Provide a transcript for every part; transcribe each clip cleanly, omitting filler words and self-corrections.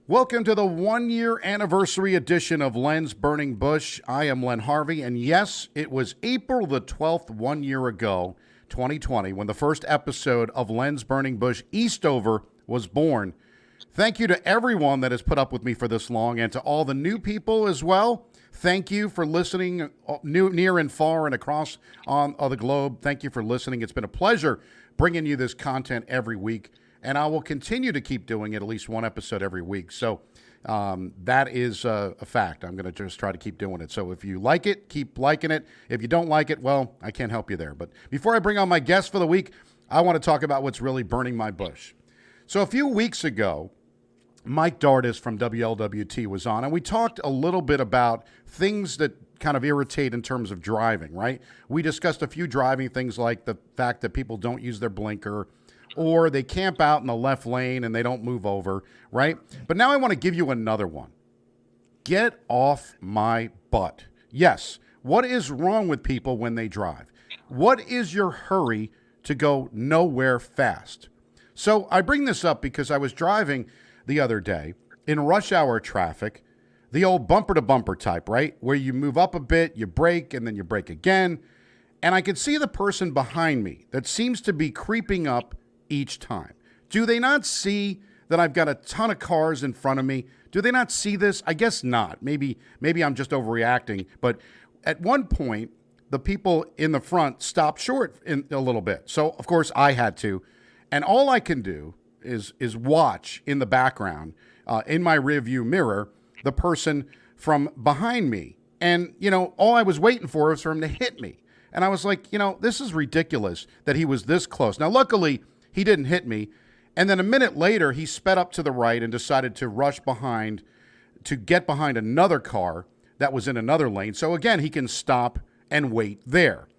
Welcome to the 1 year anniversary edition of Len's Burning Bush. I am Len Harvey, and yes, it was April the 12th, 1 year ago, 2020, when the first episode of Len's Burning Bush Eastover was born. Thank you to everyone that has put up with me for this long, and to all the new people as well. Thank you for listening near and far and across on the globe. Thank you for listening. It's been a pleasure bringing you this content every week. And I will continue to keep doing it, at least one episode every week. So that is a fact. I'm going to just try to keep doing it. So if you like it, keep liking it. If you don't like it, well, I can't help you there. But before I bring on my guest for the week, I want to talk about what's really burning my bush. So a few weeks ago, Mike Dardis from WLWT was on, and we talked a little bit about things that kind of irritate in terms of driving, right? We discussed a few driving things like the fact that people don't use their blinker, or they camp out in the left lane and they don't move over, right? But now I want to give you another one. Get off my butt. Yes, what is wrong with people when they drive? What is your hurry to go nowhere fast? So I bring this up because I was driving the other day in rush hour traffic, the old bumper-to-bumper type, right? Where you move up a bit, you brake, and then you brake again. And I could see the person behind me that seems to be creeping up each time. Do they not see that I've got a ton of cars in front of me? Do they not see this? I guess not. Maybe I'm just overreacting. But at one point, the people in the front stopped short in a little bit. So, of course, I had to. And all I can do is watch in the background, in my rearview mirror, the person from behind me. And, all I was waiting for was for him to hit me. And I was like, this is ridiculous that he was this close. Now, luckily, he didn't hit me. And then a minute later, he sped up to the right and decided to rush behind to get behind another car that was in another lane. So again, he can stop and wait there.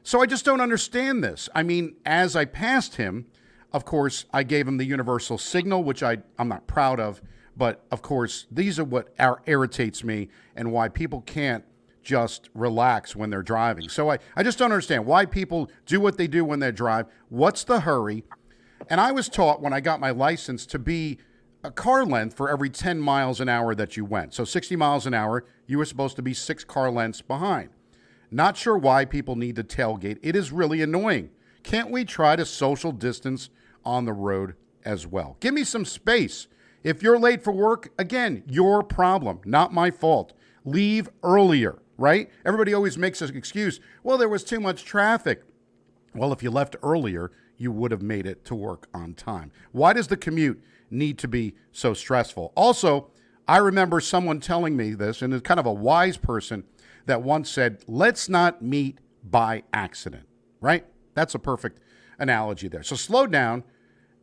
So I just don't understand this. I mean, as I passed him, of course, I gave him the universal signal, which I'm not proud of. But of course, these are what irritates me and why people can't just relax when they're driving. So I just don't understand why people do what they do when they drive. What's the hurry? And I was taught when I got my license to be a car length for every 10 miles an hour that you went. So 60 miles an hour, you were supposed to be 6 car lengths behind. Not sure why people need to tailgate. It is really annoying. Can't we try to social distance on the road as well? Give me some space. If you're late for work, again, your problem, not my fault. Leave earlier. Right? Everybody always makes an excuse. Well, there was too much traffic. Well, if you left earlier, you would have made it to work on time. Why does the commute need to be so stressful? Also, I remember someone telling me this, and it's kind of a wise person that once said, let's not meet by accident, right? That's a perfect analogy there. So slow down,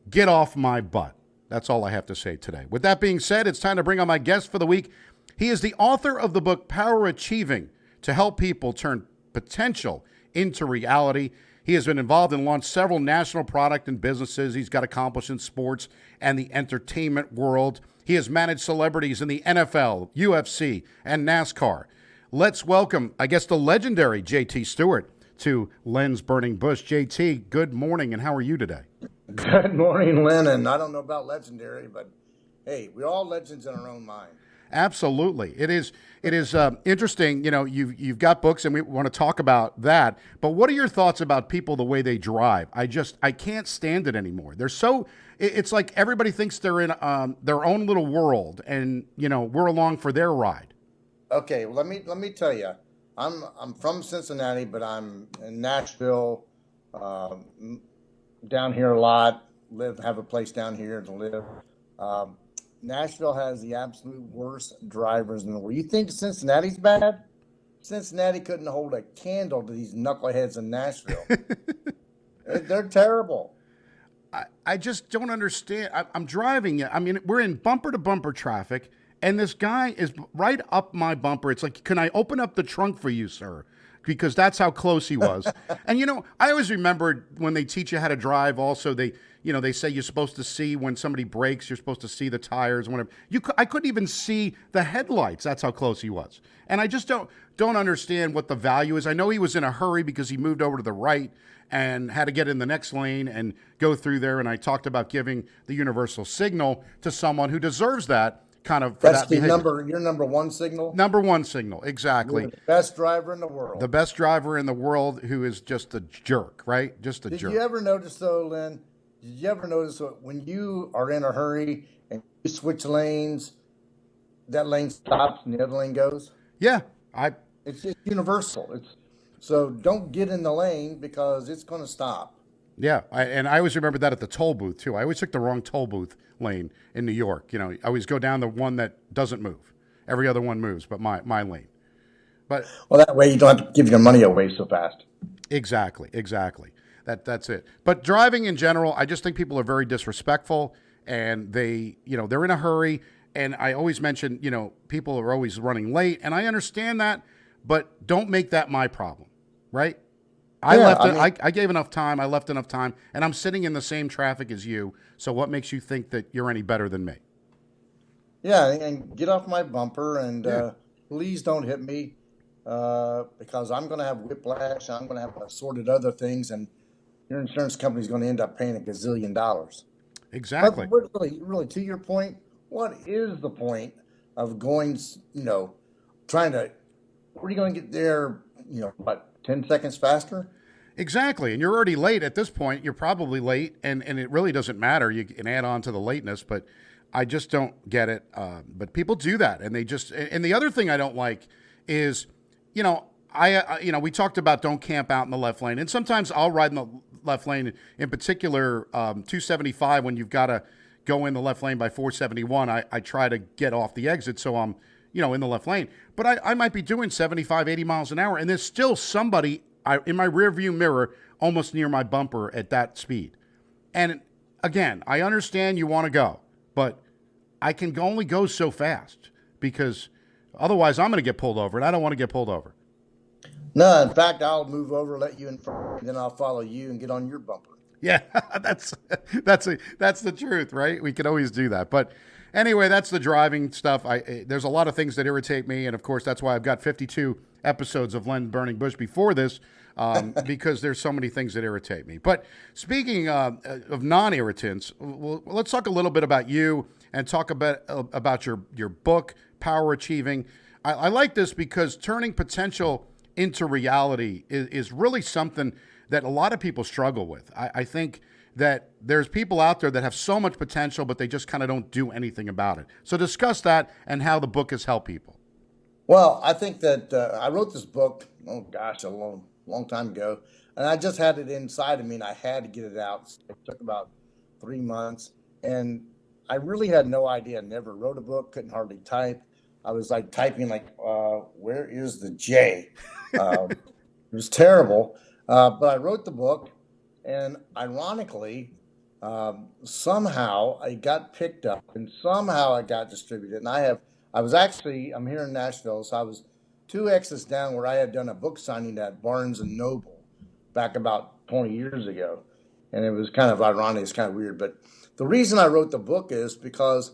get off my butt. That's all I have to say today. With that being said, it's time to bring on my guest for the week. He is the author of the book, Power Achieving, to help people turn potential into reality. He has been involved and launched several national product and businesses. He's got accomplished in sports and the entertainment world. He has managed celebrities in the NFL, UFC, and NASCAR. Let's welcome, I guess, the legendary JT Stewart to Len's Burning Bush. JT, good morning, and how are you today? Good morning, Len. And I don't know about legendary, but hey, we're all legends in our own mind. Absolutely. It is interesting. You've got books and we want to talk about that. But what are your thoughts about people, the way they drive? I can't stand it anymore. It's like everybody thinks they're in their own little world and, we're along for their ride. Okay. Well, let me tell you, I'm from Cincinnati, but I'm in Nashville, down here a lot, have a place down here to live. Nashville has the absolute worst drivers in the world. You think Cincinnati's bad? Cincinnati couldn't hold a candle to these knuckleheads in Nashville. They're terrible. I just don't understand. I'm driving. I mean, we're in bumper-to-bumper traffic, and this guy is right up my bumper. It's like, can I open up the trunk for you, sir? because that's how close he was. And I always remembered when they teach you how to drive. Also, they say you're supposed to see when somebody brakes. You're supposed to see the tires. Whenever I couldn't even see the headlights. That's how close he was. And I just don't understand what the value is. I know he was in a hurry because he moved over to the right and had to get in the next lane and go through there. And I talked about giving the universal signal to someone who deserves that kind of. That's the behavior. Your number one signal. Number one signal, exactly. You're the best driver in the world. The best driver in the world who is just a jerk, right? Just a jerk. Did you ever notice though, Lynn? Did you ever notice when you are in a hurry and you switch lanes, that lane stops and the other lane goes? Yeah, It's just universal. So don't get in the lane because it's going to stop. Yeah, and I always remember that at the toll booth too. I always took the wrong toll booth lane in New York. I always go down the one that doesn't move. Every other one moves, but my lane. But well, that way you don't have to give your money away so fast. Exactly. That's it. But driving in general, I just think people are very disrespectful, and they're in a hurry. And I always mention, people are always running late, and I understand that, but don't make that my problem, right? I gave enough time. I left enough time, and I'm sitting in the same traffic as you. So what makes you think that you're any better than me? Yeah, and get off my bumper, and please don't hit me because I'm going to have whiplash. I'm going to have assorted other things, and your insurance company is going to end up paying $1 gazillion. Exactly. But really, to your point, what is the point of going? Trying to. Where are you going to get there? 10 seconds faster? Exactly. And you're already late at this point. You're probably late, and it really doesn't matter. You can add on to the lateness, but I just don't get it. But people do that, and and the other thing I don't like is, we talked about don't camp out in the left lane, and sometimes I'll ride in the left lane, in particular 275 when you've got to go in the left lane by 471. I try to get off the exit so I'm in the left lane. But I might be doing 75, 80 miles an hour, and there's still somebody in my rear view mirror almost near my bumper at that speed. And again, I understand you want to go, but I can only go so fast because otherwise I'm going to get pulled over, and I don't want to get pulled over. No, in fact, I'll move over, let you in front, and then I'll follow you and get on your bumper. Yeah, that's the truth, right? We can always do that. But anyway, that's the driving stuff. There's a lot of things that irritate me, and of course, that's why I've got 52 episodes of Len Burning Bush before this, because there's so many things that irritate me. But speaking of non-irritants, let's talk a little bit about you and talk about your book, Power Achieving. I like this because turning potential into reality is really something that a lot of people struggle with. I think that there's people out there that have so much potential, but they just kind of don't do anything about it. So discuss that and how the book has helped people. Well, I think that I wrote this book, a long time ago, and I just had it inside of me, and I had to get it out. So it took about 3 months, and I really had no idea. I never wrote a book, couldn't hardly type. I was like typing where is the J? It was terrible. But I wrote the book, and ironically, somehow it got picked up, and somehow it got distributed. And I'm here in Nashville, so I was 2 exits down where I had done a book signing at Barnes and Noble back about 20 years ago. And it was kind of ironic, it's kind of weird. But the reason I wrote the book is because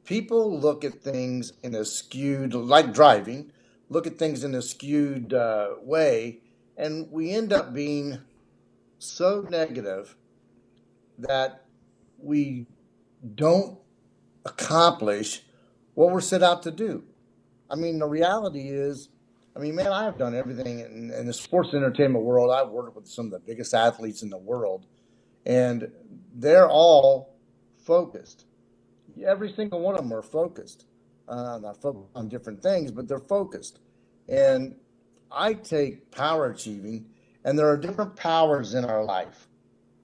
people look at things in a skewed, like driving, look at things in a skewed way. And we end up being so negative that we don't accomplish what we're set out to do. I mean, the reality is, I've done everything in the sports and entertainment world. I've worked with some of the biggest athletes in the world, and they're all focused. Every single one of them are focused. Not focused on different things, but they're focused. And I take power achieving, and there are different powers in our life.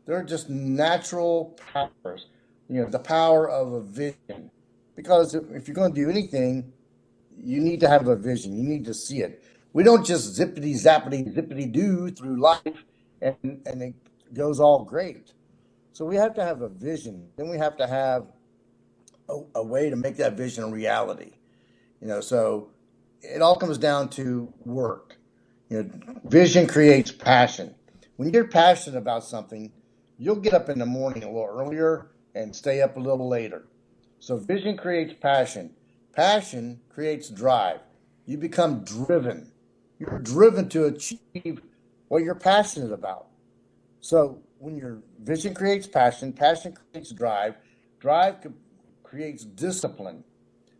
They're just natural powers, the power of a vision. Because if you're going to do anything, you need to have a vision. You need to see it. We don't just zippity doo through life and it goes all great. So we have to have a vision. Then we have to have a way to make that vision a reality. So it all comes down to work. Vision creates passion. When you're passionate about something, you'll get up in the morning a little earlier and stay up a little later. So vision creates passion. Passion creates drive. You become driven. You're driven to achieve what you're passionate about. So when your vision creates passion, passion creates drive, drive creates discipline.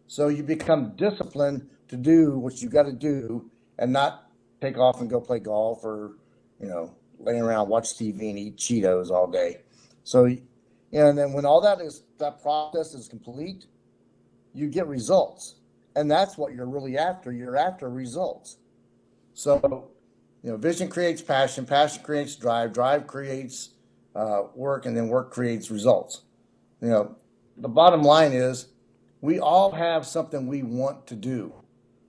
So you become disciplined to do what you got to do and not take off and go play golf or, laying around, watch TV and eat Cheetos all day. So, and then when all that process is complete, you get results. And that's what you're really after. You're after results. So, vision creates passion, passion creates drive, drive creates work, and then work creates results. You know, the bottom line is we all have something we want to do.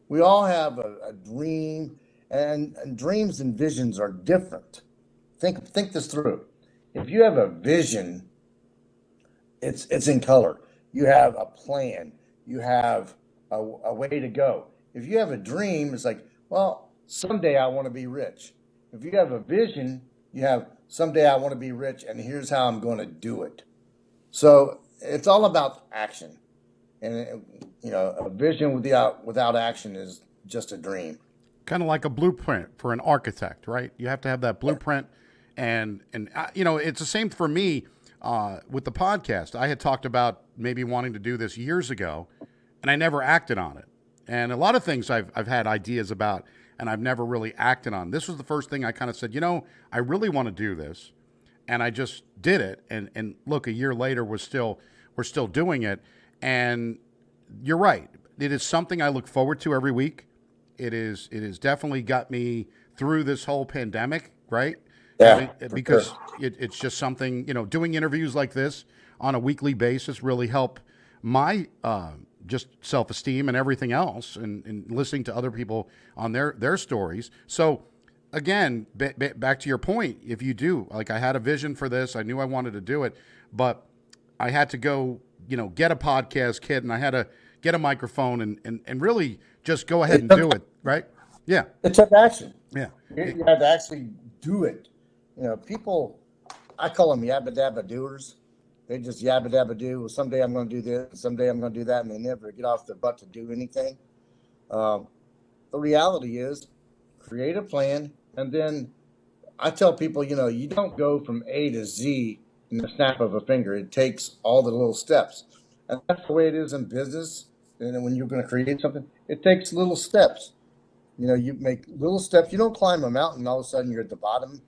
We all have a dream, and dreams and visions are different. Think this through. If you have a vision, it's in color. You have a plan. You have a way to go. If you have a dream, it's like, well, someday I want to be rich. If you have a vision, you have someday I want to be rich, and here's how I'm going to do it. So it's all about action, and a vision without action is just a dream. Kind of like a blueprint for an architect, right? You have to have that blueprint, and it's the same for me with the podcast. I had talked about maybe wanting to do this years ago, and I never acted on it. And a lot of things I've had ideas about, and I've never really acted on. This was the first thing I kind of said, I really want to do this, and I just did it. And look, a year later, we're still doing it. And you're right. It is something I look forward to every week. It is definitely got me through this whole pandemic, right? Yeah, Because sure. it's just something, doing interviews like this on a weekly basis really help my just self-esteem and everything else, and listening to other people on their stories. So again, back to your point, if you do, like, I had a vision for this, I knew I wanted to do it, but I had to go, get a podcast kit, and I had to get a microphone and really just go ahead It and took do it, right? Yeah, it took action. yeah, You had to actually do it. People, I call them yabba dabba doers. They just yabba dabba do. Well, someday I'm going to do this, someday I'm going to do that, and they never get off their butt to do anything. Um, the reality is, create a plan, and then I tell people, you don't go from A to Z in the snap of a finger. It takes all the little steps, and that's the way it is in business. And then when you're going to create something, it takes little steps. You make little steps. You don't climb a mountain, all of a sudden you're at the bottom,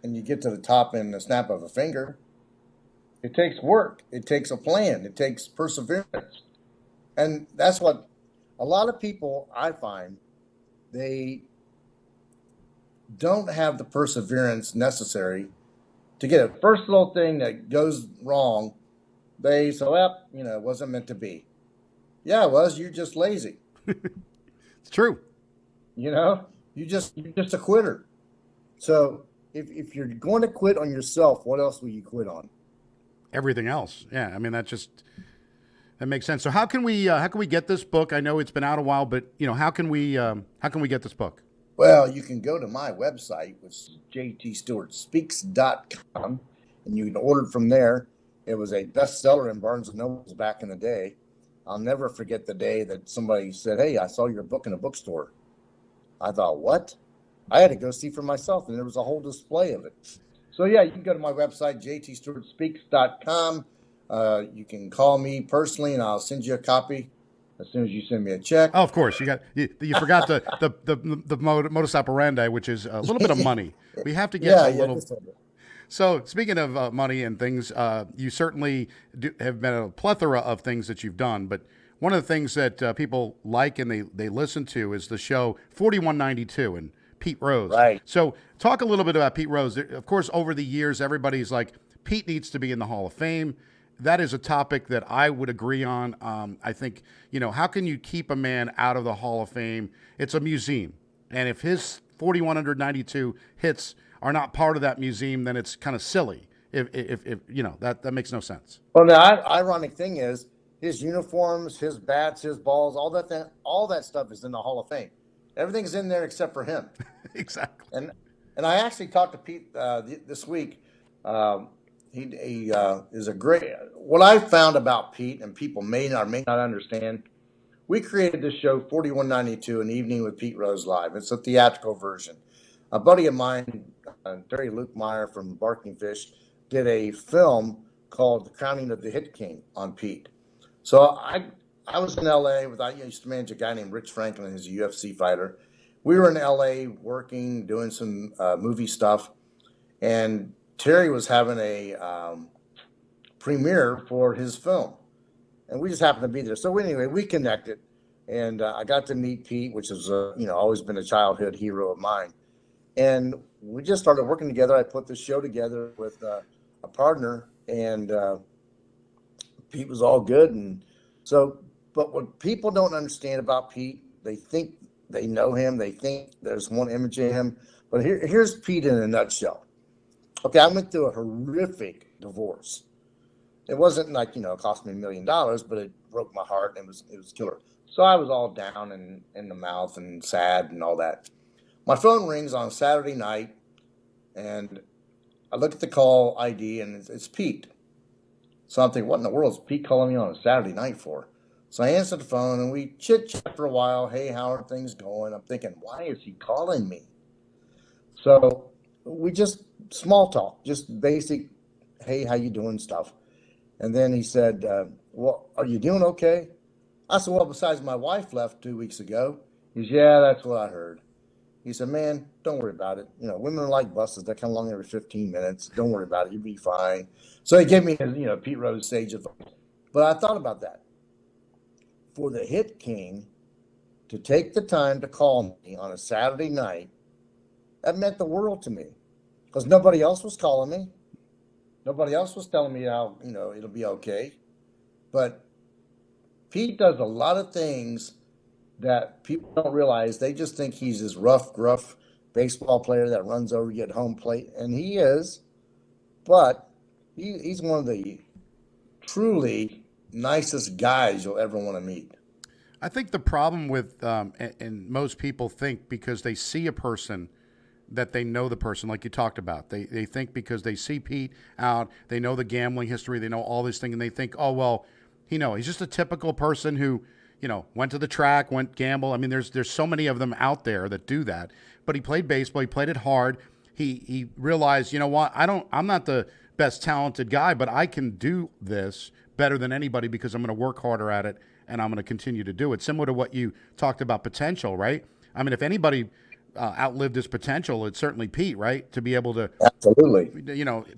and you get to the top in the snap of a finger. It takes work. It takes a plan. It takes perseverance. And that's what a lot of people, I find, they don't have the perseverance necessary to get a first little thing that goes wrong. They say, well, it wasn't meant to be. Yeah, it was. You're just lazy. it's true. You're just a quitter. So if you're going to quit on yourself, what else will you quit on? Everything else, yeah. I mean, that makes sense. So how can we get this book? I know it's been out a while, but how can we get this book? Well, you can go to my website, which is jtstewartspeaks.com, and you can order it from there. It was a bestseller in Barnes and Nobles back in the day. I'll never forget the day that somebody said, "Hey, I saw your book in a bookstore." I thought, what? I had to go see for myself, and there was a whole display of it. So, yeah, you can go to my website, jtstewartspeaks.com. You can call me personally, and I'll send you a copy as soon as you send me a check. Oh, of course, you forgot the modus operandi, which is a little bit of money. We have to get Yeah, a yeah, little. just a bit. So speaking of money and things, you certainly have been a plethora of things that you've done, but one of the things that people like and they listen to is the show 4192 and Pete Rose. Right. So talk a little bit about Pete Rose. Of course, over the years, everybody's like, Pete needs to be in the Hall of Fame. That is a topic that I would agree on. I think, how can you keep a man out of the Hall of Fame? It's a museum. And if his 4,192 hits are not part of that museum, then it's kind of silly. If that makes no sense. Well, the ironic thing is his uniforms, his bats, his balls, all that stuff is in the Hall of Fame. Everything's in there except for him. Exactly. And I actually talked to Pete this week. Um, he is a great. What I found about Pete, and people may not understand, we created this show 4192, an evening with Pete Rose live. It's a theatrical version. A buddy of mine, Terry Luke Meyer from Barking Fish, did a film called The Crowning of the Hit King on Pete. So I was in LA I used to manage a guy named Rich Franklin, who's a UFC fighter. We were in LA working, doing some movie stuff, and Terry was having a premiere for his film, and we just happened to be there. So anyway, we connected, and I got to meet Pete, which is always been a childhood hero of mine. And we just started working together. I put the show together with a partner, and Pete was all good. And so, but what people don't understand about Pete, they think they know him, they think there's one image of him. But here's Pete in a nutshell. Okay, I went through a horrific divorce. It wasn't like, it cost me $1 million, but it broke my heart, and it was killer. So I was all down and in the mouth and sad and all that. My phone rings on Saturday night, and I look at the call ID, and it's Pete. So I'm thinking, what in the world is Pete calling me on a Saturday night for? So I answer the phone, and we chit-chat for a while. Hey, how are things going? I'm thinking, why is he calling me? So we just small talk, just basic, hey, how you doing stuff. And then he said, well, are you doing okay? I said, well, besides my wife left 2 weeks ago. He said, yeah, that's what I heard. He said, man, don't worry about it. Women are like buses. They come along every 15 minutes. Don't worry about it. You'll be fine. So he gave me his, Pete Rose sage advice. But I thought about that. For the Hit King to take the time to call me on a Saturday night, that meant the world to me. Because nobody else was calling me. Nobody else was telling me how, it'll be okay. But Pete does a lot of things that people don't realize. They just think he's this rough, gruff baseball player that runs over you at home plate. And he is. But he's one of the truly nicest guys you'll ever want to meet. I think the problem with, and most people think because they see a person that they know the person, like you talked about. They think because they see Pete out, they know the gambling history, they know all this thing, and they think, oh, well, he's just a typical person who, went to the track, went gamble. I mean, there's so many of them out there that do that. But he played baseball, he played it hard. He realized, what, I'm not the best talented guy, but I can do this better than anybody because I'm going to work harder at it and I'm going to continue to do it. Similar to what you talked about potential, right? I mean, if anybody outlived his potential, it's certainly Pete, right? To be able to, Absolutely,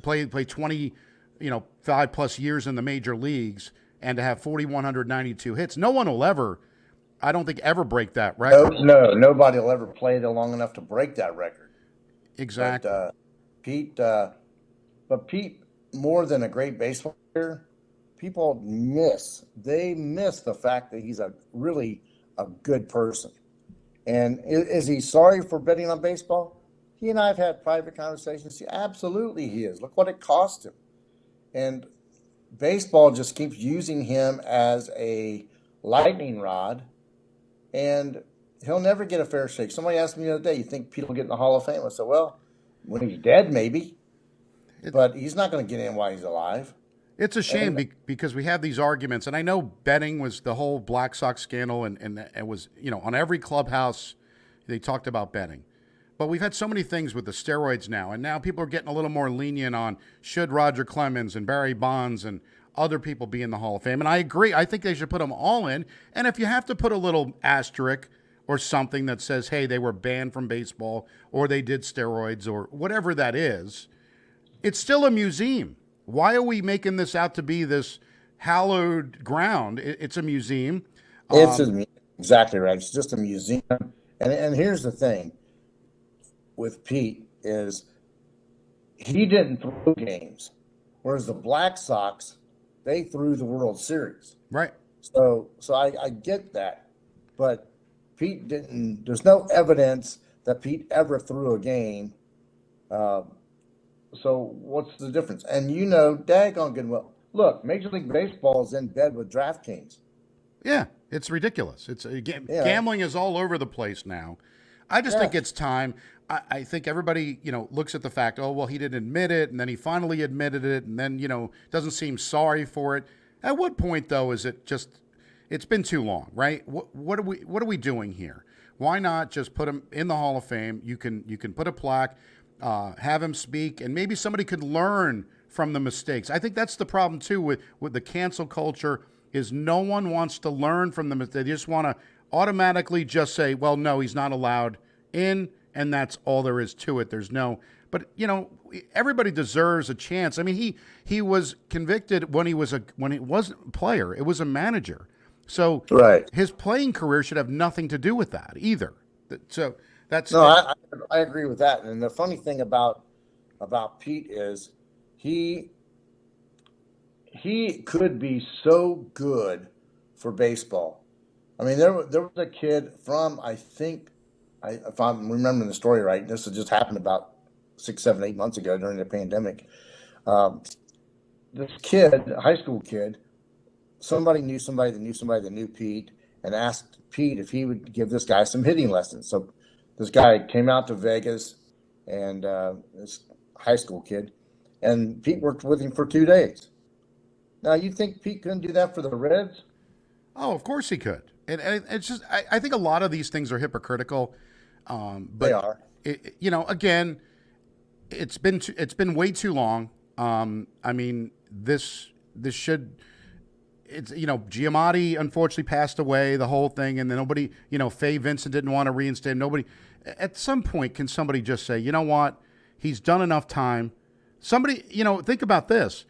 play 20, 5+ years in the major leagues and to have 4,192 hits. No one will ever, I don't think, ever break that record. no, nobody will ever play there long enough to break that record. Exactly. But Pete, but Pete, more than a great baseball player, people they miss the fact that he's really a good person. And is he sorry for betting on baseball? He and I have had private conversations. Absolutely, he is. Look what it cost him. And baseball just keeps using him as a lightning rod, and he'll never get a fair shake. Somebody asked me the other day, you think Pete will get in the Hall of Fame? I said, well, when he's dead, maybe. But he's not going to get in while he's alive. It's a shame because we have these arguments, and I know betting was the whole Black Sox scandal, and it was, on every clubhouse they talked about betting. But we've had so many things with the steroids now, and now people are getting a little more lenient on should Roger Clemens and Barry Bonds and other people be in the Hall of Fame. And I agree. I think they should put them all in. And if you have to put a little asterisk or something that says, hey, they were banned from baseball or they did steroids or whatever that is, it's still a museum. Why are we making this out to be this hallowed ground? It's a museum. Exactly right. It's just a museum. And here's the thing with Pete is he didn't throw games, whereas the Black Sox, they threw the World Series. Right. So I get that, but Pete didn't. There's no evidence that Pete ever threw a game. So what's the difference? And daggone good well. Look, Major League Baseball is in bed with DraftKings. Yeah, It's ridiculous. It's Yeah, gambling is all over the place now. I just think yes, it's time. I think everybody, looks at the fact, oh, well, he didn't admit it, and then he finally admitted it, and then, doesn't seem sorry for it. At what point, though, is it just, it's been too long, right? What are we doing here? Why not just put him in the Hall of Fame? You can put a plaque, have him speak, and maybe somebody could learn from the mistakes. I think that's the problem too with the cancel culture is no one wants to learn from them. They just want to automatically just say, well, no, he's not allowed in, and that's all there is to it. There's no, but everybody deserves a chance. I mean, he was convicted when he wasn't a player. It was a manager. So right. his playing career should have nothing to do with that either. So that's No, I agree with that. And the funny thing about Pete is he he could be so good for baseball. I mean, there was a kid from if I'm remembering the story right, this had just happened about 6, 7, 8 months ago during the pandemic. Um, this kid, a high school kid, somebody knew somebody that knew somebody that knew Pete, and asked Pete if he would give this guy some hitting lessons. So this guy came out to Vegas, and this high school kid, and Pete worked with him for 2 days. Now you think Pete couldn't do that for the Reds? Oh, of course he could. And it's just I think a lot of these things are hypocritical. They But are. again, it's been way too long. I mean, this should it's Giamatti unfortunately passed away, the whole thing, and then nobody, Faye Vincent didn't want to reinstate him. Nobody. At some point, can somebody just say, you know what, he's done enough time? Somebody, think about this.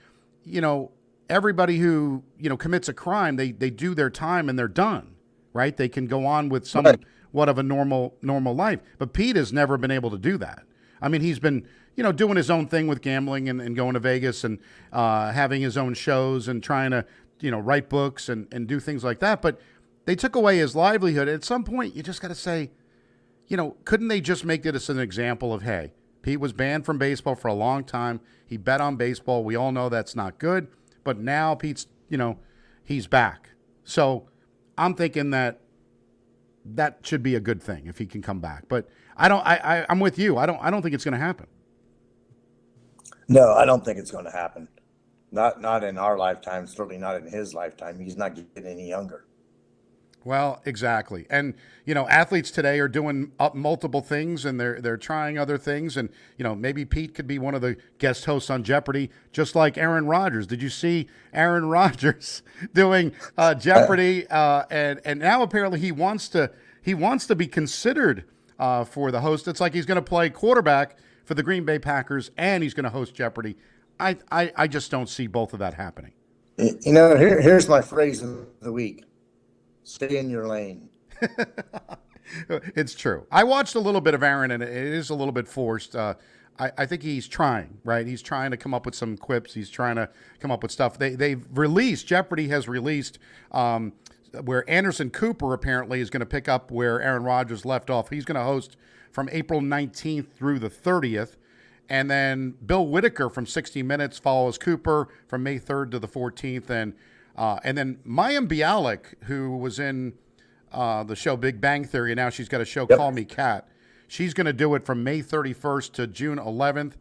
Everybody who commits a crime, they do their time and they're done, right? They can go on with Right. somewhat of a normal life. But Pete has never been able to do that. I mean, he's been doing his own thing with gambling and going to Vegas and having his own shows and trying to write books and do things like that. But they took away his livelihood. At some point, you just got to say, couldn't they just make it as an example of, hey, Pete was banned from baseball for a long time. He bet on baseball. We all know that's not good. But now Pete's, he's back. So I'm thinking that should be a good thing if he can come back. But I'm with you. I don't think it's going to happen. No, I don't think it's going to happen. Not in our lifetime. Certainly not in his lifetime. He's not getting any younger. Well, exactly. And, athletes today are doing up multiple things and they're trying other things. And, maybe Pete could be one of the guest hosts on Jeopardy, just like Aaron Rodgers. Did you see Aaron Rodgers doing Jeopardy? And now apparently he wants to be considered for the host. It's like he's going to play quarterback for the Green Bay Packers and he's going to host Jeopardy. I just don't see both of that happening. Here's my phrase of the week: stay in your lane. It's true. I watched a little bit of Aaron, and it is a little bit forced. I think he's trying, right? He's trying to come up with some quips. He's trying to come up with stuff. They've released, Jeopardy has released, where Anderson Cooper apparently is going to pick up where Aaron Rodgers left off. He's going to host from April 19th through the 30th. And then Bill Whitaker from 60 Minutes follows Cooper from May 3rd to the 14th. And then Mayim Bialik, who was in the show Big Bang Theory, and now she's got a show Yep. Call Me Kat. She's going to do it from May 31st to June 11th.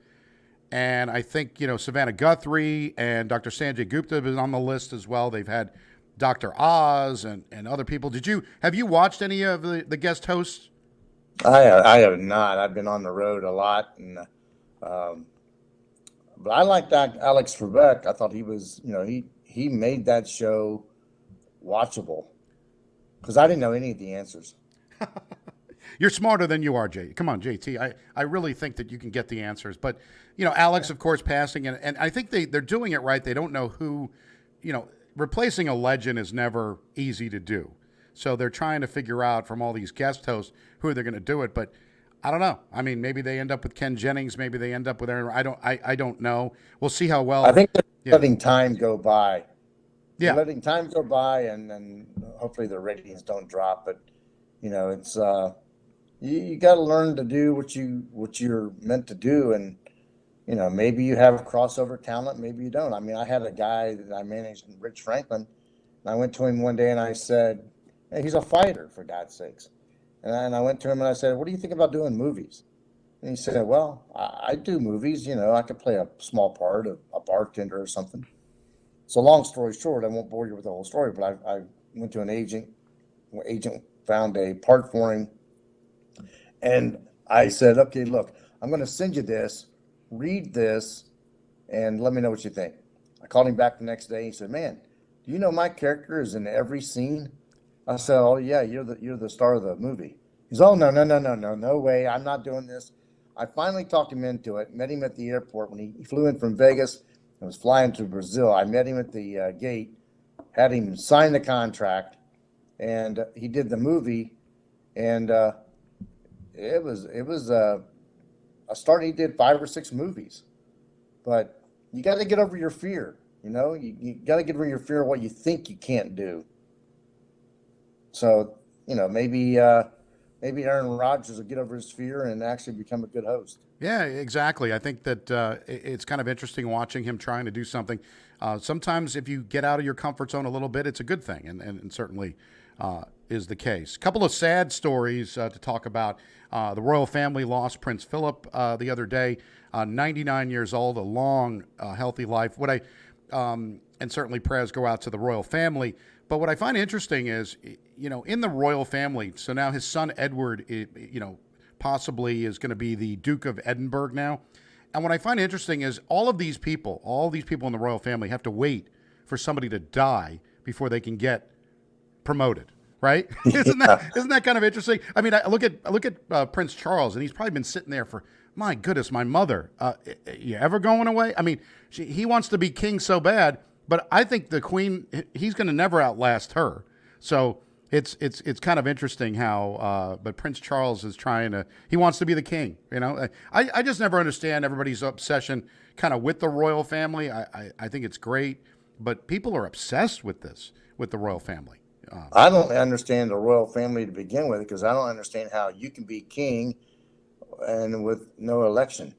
And I think, Savannah Guthrie and Dr. Sanjay Gupta have been on the list as well. They've had Dr. Oz and other people. Have you watched any of the guest hosts? I have not. I've been on the road a lot, and but I like that Alex Trebek. I thought he was, he made that show watchable because I didn't know any of the answers. You're smarter than you are, Jay. Come on, JT. I really think that you can get the answers. But, Alex, of course, passing. And I think they're doing it right. They don't know who, replacing a legend is never easy to do. So they're trying to figure out from all these guest hosts who they're going to do it. But I don't know. I mean, maybe they end up with Ken Jennings. Maybe they end up with Aaron. I don't know. We'll see how well. I think they're Yeah. letting time go by. They're Yeah. letting time go by, and hopefully the ratings don't drop. But it's you got to learn to do what you're meant to do, and maybe you have crossover talent, maybe you don't. I mean, I had a guy that I managed, Rich Franklin, and I went to him one day and I said, And he's a fighter, for God's sakes. And I went to him and I said, "What do you think about doing movies?" And he said, "Well, I do movies. You know, I could play a small part of a bartender or something." So, long story short, I won't bore you with the whole story, but I went to an agent. Agent found a part for him, and I said, "Okay, look, I'm going to send you this. Read this, and let me know what you think." I called him back the next day. He said, "Man, do you know my character is in every scene?" I said, "Oh yeah, you're the star of the movie." He's, "Oh no, no, no, no, no, no way! I'm not doing this." I finally talked him into it. Met him at the airport when he flew in from Vegas and was flying to Brazil. I met him at the gate, had him sign the contract, and he did the movie. And it was a start. He did 5 or 6 movies, but you got to get over your fear. You know, you got to get over your fear of what you think you can't do. So, maybe Aaron Rodgers will get over his fear and actually become a good host. Yeah, exactly. I think that it's kind of interesting watching him trying to do something. Sometimes if you get out of your comfort zone a little bit, it's a good thing, and certainly is the case. A couple of sad stories to talk about. The royal family lost Prince Philip the other day, 99 years old, a long, healthy life. And certainly prayers go out to the royal family. But what I find interesting is, in the royal family, so now his son Edward, possibly is going to be the Duke of Edinburgh now. And what I find interesting is all these people in the royal family have to wait for somebody to die before they can get promoted, right? isn't that Yeah. isn't that kind of interesting? I mean, I look at Prince Charles, and he's probably been sitting there for, my goodness, my mother. You ever going away? I mean, he wants to be king so bad, but I think the queen, he's going to never outlast her. So it's kind of interesting how, but Prince Charles is he wants to be the king. I just never understand everybody's obsession kind of with the royal family. I think it's great, but people are obsessed with the royal family. I don't understand the royal family to begin with because I don't understand how you can be king and with no election.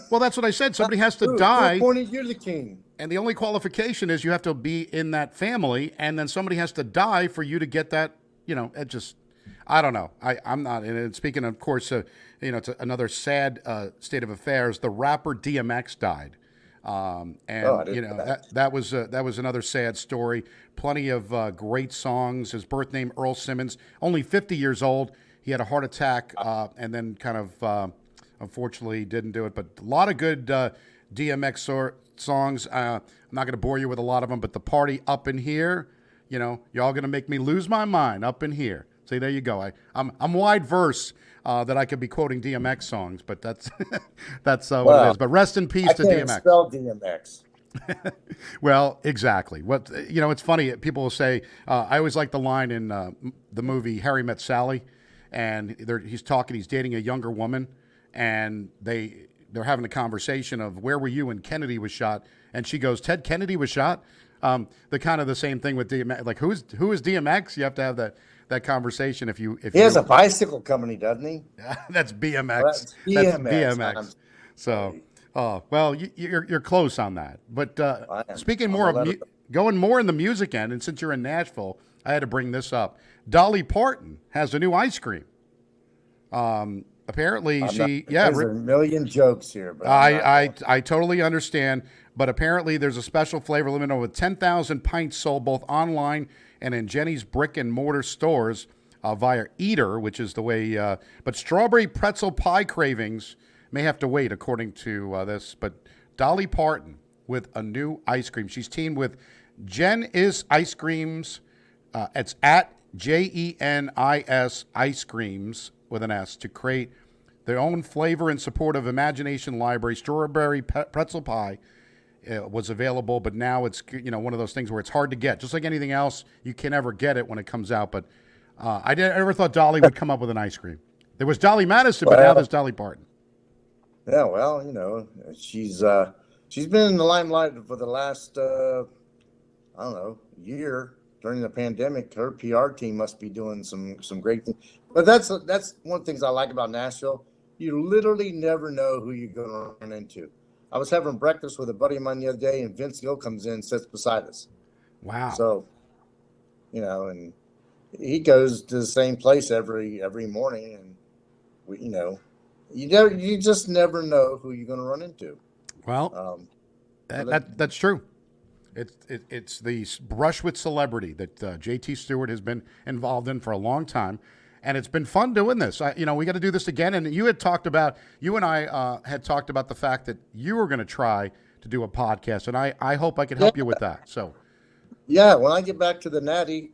Well, that's what I said. Somebody has to Who die, appointed you the king? and the only qualification is you have to be in that family, and then somebody has to die for you to get that. It just, I don't know. I'm not. And speaking, of course, it's another sad state of affairs. The rapper DMX died, Oh, I and didn't know that. that was another sad story. Plenty of great songs. His birth name Earl Simmons, only 50 years old. He had a heart attack, and then kind of unfortunately didn't do it. But a lot of good DMX songs. I'm not going to bore you with a lot of them, but the party up in here. Y'all going to make me lose my mind up in here. See, there you go. I'm wide verse that I could be quoting DMX songs, but that's that's what it Well, is. But rest in peace I to can't even DMX. spell DMX. Well, exactly. It's funny. People will say, I always like the line in the movie Harry Met Sally, and he's talking. He's dating a younger woman, and they're having a conversation of where were you when Kennedy was shot, and she goes, Ted Kennedy was shot. The kind of the same thing with DMX. Like who is DMX? You have to have that conversation if He has you a bicycle company, doesn't he? that's Well, BMX. that's That's BMX. I'm BMX. So, sorry. well, you're close on that. But I am. speaking I'm a more of letter. going more in the music end, and since you're in Nashville, I had to bring this up. Dolly Parton has a new ice cream. Apparently, I'm not. she There's a million jokes here, but I'm not I going. I totally understand, but apparently there's a special flavor limited with 10,000 pints sold both online and in Jenny's brick and mortar stores via Eater, which is the way. But strawberry pretzel pie cravings may have to wait, according to this. But Dolly Parton with a new ice cream. She's teamed with Jen is Ice Creams. It's at JENIS Ice Creams with an S to create their own flavor in support of Imagination Library. Strawberry pretzel pie was available, but now it's one of those things where it's hard to get. Just like anything else, you can never get it when it comes out. But I never thought Dolly would come up with an ice cream. There was Dolly Madison, but now Well, there's Dolly Parton. yeah, well, she's been in the limelight for the last I don't know year during the pandemic. Her PR team must be doing some great things. But that's one of the things I like about Nashville. You literally never know who you're going to run into. I was having breakfast with a buddy of mine the other day, and Vince Gill comes in and sits beside us. Wow. So, and he goes to the same place every morning, and you just never know who you're going to run into. Well, Um, that's true. It's the brush with celebrity that JT Stewart has been involved in for a long time, and it's been fun doing this. We got to do this again. And you and I had talked about the fact that you were going to try to do a podcast, and I hope I can help you with that. So, yeah, when I get back to the Natty,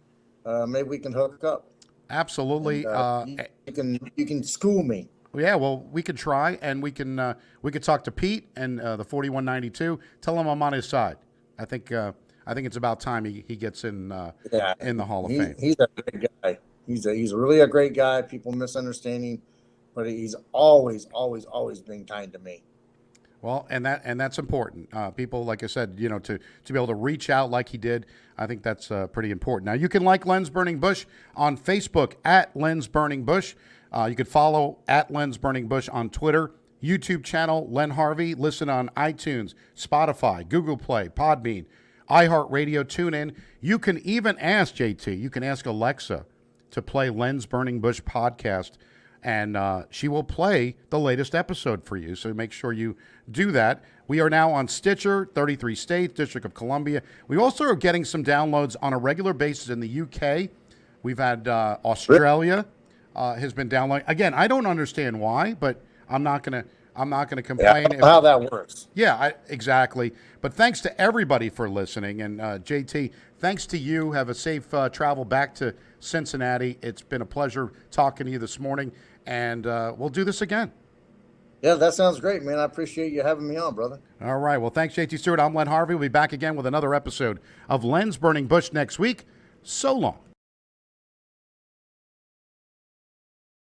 maybe we can hook up. absolutely. And, you can school me. Yeah, well, we could try, and we could talk to Pete and the 4192. Tell him I'm on his side. I think it's about time he gets in the Hall of Fame. He's a great guy. He's really a great guy. People misunderstand him, but he's always been kind to me. Well, and that's important. People, like I said, to be able to reach out like he did, I think that's pretty important. Now, you can like Lens Burning Bush on Facebook at Lens Burning Bush. You could follow at Lens Burning Bush on Twitter, YouTube channel Len Harvey. Listen on iTunes, Spotify, Google Play, Podbean, iHeartRadio, TuneIn. You can even ask JT. You can ask Alexa to play Lens Burning Bush podcast, and she will play the latest episode for you. So make sure you do that. We are now on Stitcher, 33 states, District of Columbia. We also are getting some downloads on a regular basis in the UK. We've had Australia has been downloading. Again, I don't understand why, but I'm not gonna complain. Yeah, how that works. Yeah, exactly. But thanks to everybody for listening. And JT, thanks to you. Have a safe travel back to Cincinnati. It's been a pleasure talking to you this morning, and we'll do this again. Yeah, that sounds great, man. I appreciate you having me on, brother. All right. Well, thanks, JT Stewart. I'm Len Harvey. We'll be back again with another episode of Lens Burning Bush next week. So long.